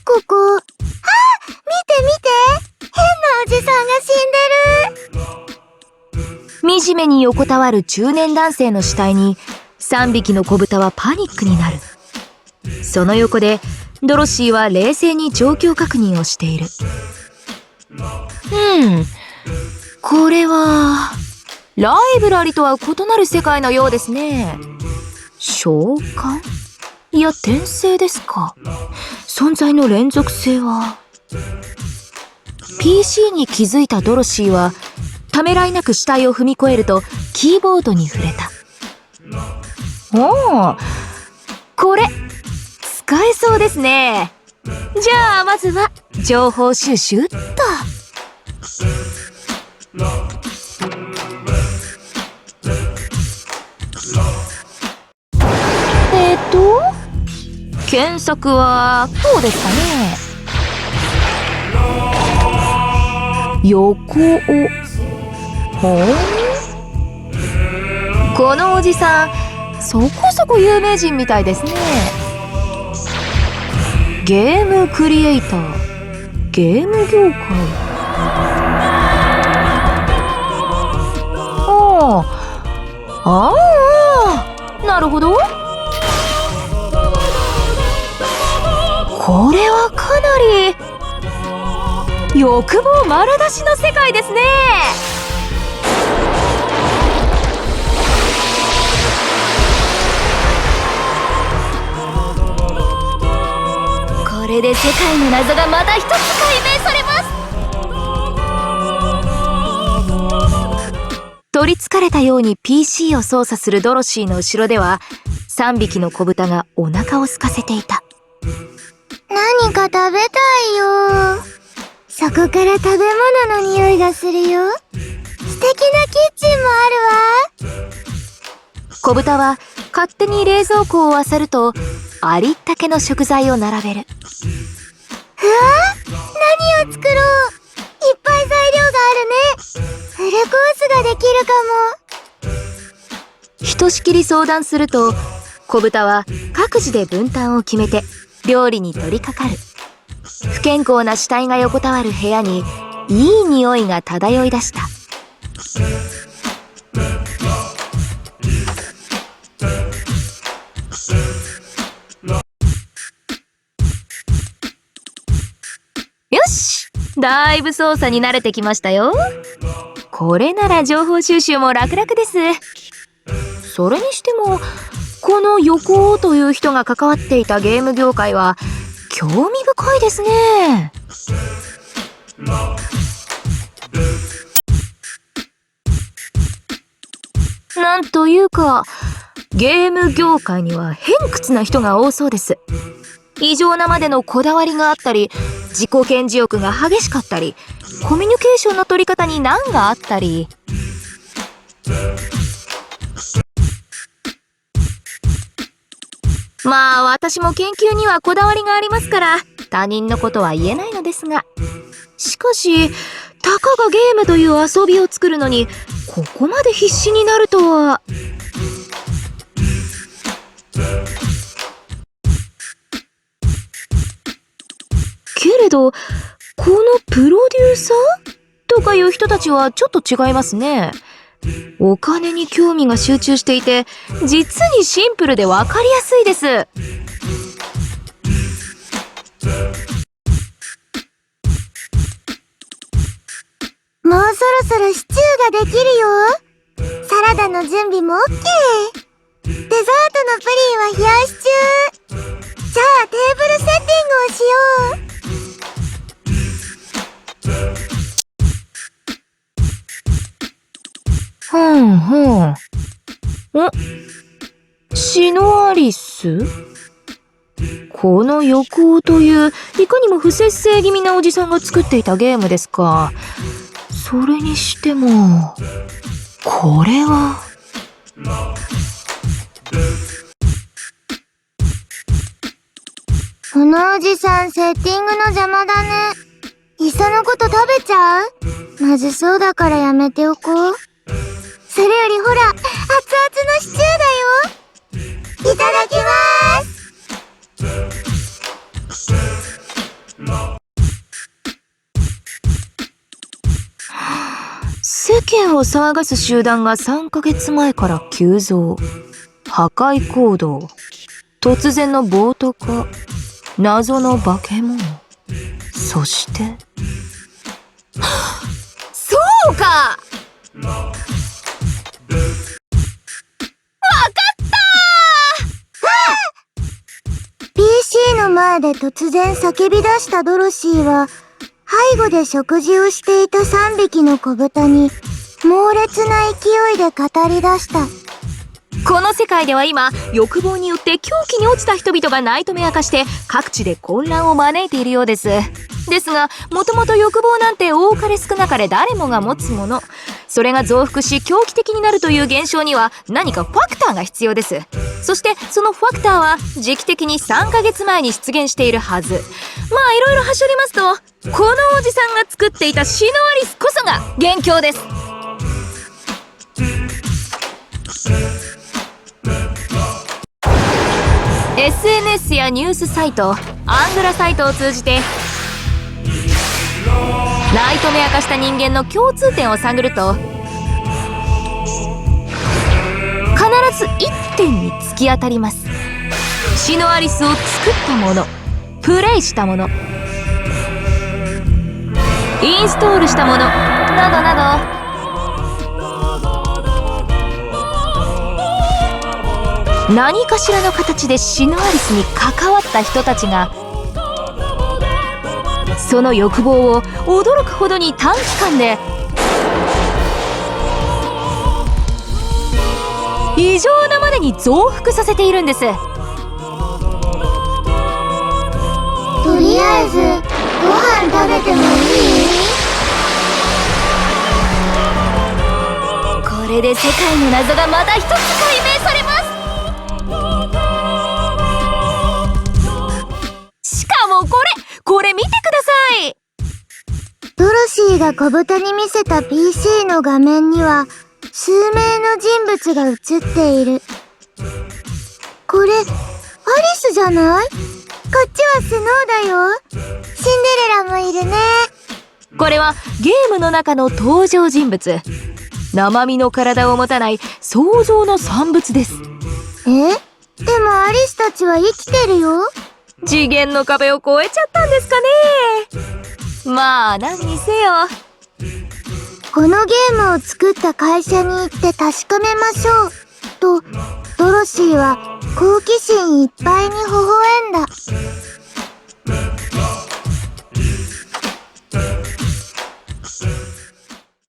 ここ。あ、見て見て。変なおじさんが死んでる。惨めに横たわる中年男性の死体に3匹の子豚はパニックになる。その横でドロシーは冷静に状況確認をしている。これはライブラリとは異なる世界のようですね。召喚？いや転生ですか。存在の連続性は。 PC に気づいたドロシーはためらいなく死体を踏み越えるとキーボードに触れた。おお、これ使えそうですね。じゃあまずは情報収集っと。検索はこうですかね。横尾。このおじさんそこそこ有名人みたいですね。ゲームクリエイター、ゲーム業界。なるほど。これはかなり欲望丸出しの世界ですね。これで世界の謎がまた一つ解明されます。取りつかれたように PC を操作するドロシーの後ろでは3匹の子豚がお腹を空かせていた。何か食べたいよ。そこから食べ物の匂いがするよ。素敵なキッチンもあるわ。子豚は勝手に冷蔵庫を漁るとありったけの食材を並べる。何を作ろう。いっぱい材料があるね。フルコースができるかも。ひとしきり相談すると子豚は各自で分担を決めて料理に取り掛かる。不健康な死体が横たわる部屋にいい匂いが漂い出した。よし、だいぶ操作に慣れてきましたよ。これなら情報収集も楽々です。それにしてもこの横尾という人が関わっていたゲーム業界は興味深いですね。なんというかゲーム業界には偏屈な人が多そうです。異常なまでのこだわりがあったり、自己顕示欲が激しかったり、コミュニケーションの取り方に難があったり。まあ私も研究にはこだわりがありますから他人のことは言えないのですが、しかしたかがゲームという遊びを作るのにここまで必死になるとは。けれどこのプロデューサーとかいう人たちはちょっと違いますね。お金に興味が集中していて実にシンプルで分かりやすいです。もうそろそろシチューができるよ。サラダの準備も OK。 デザートのプリンは冷やし中。じゃあテーブルセッティングをしよう。シノアリス？この横尾といういかにも不摂生気味なおじさんが作っていたゲームですか。それにしてもこれは。このおじさんセッティングの邪魔だね。いっそのこと食べちゃう？まずそうだからやめておこう。それよりほら、熱々のシチューだよ。いただきまーす。世間を騒がす集団が3ヶ月前から急増。破壊行動。突然の暴徒化。謎の化け物。そして。そうか！わかったー！ PC の前で突然叫び出したドロシーは、背後で食事をしていた3匹の子豚に猛烈な勢いで語り出した。この世界では今、欲望によって狂気に落ちた人々がナイトメア化して各地で混乱を招いているようです。ですが、もともと欲望なんて多かれ少なかれ誰もが持つもの。それが増幅し狂気的になるという現象には何かファクターが必要です。そしてそのファクターは時期的に3ヶ月前に出現しているはず。まあいろいろはしょりますと、このおじさんが作っていたシノアリスこそが元凶です。SNS やニュースサイト、アングラサイトを通じてナイトメア化した人間の共通点を探ると必ず1点に突き当たります。シノアリスを作ったもの、プレイしたもの、インストールしたものなどなど、何かしらの形でシノアリスに関わった人たちがその欲望を驚くほどに短期間で異常なまでに増幅させているんです。とりあえずご飯食べてもいい？これで世界の謎がまた一つ解明されます。しかもこれ見てください。ドロシーが小豚に見せた PC の画面には数名の人物が映っている。これアリスじゃない？こっちはスノーだよ。シンデレラもいるね。これはゲームの中の登場人物。生身の体を持たない想像の産物です。でもアリスたちは生きてるよ。次元の壁を越えちゃったんですかね。まあ何にせよ、このゲームを作った会社に行って確かめましょうとドロシーは好奇心いっぱいに微笑んだ。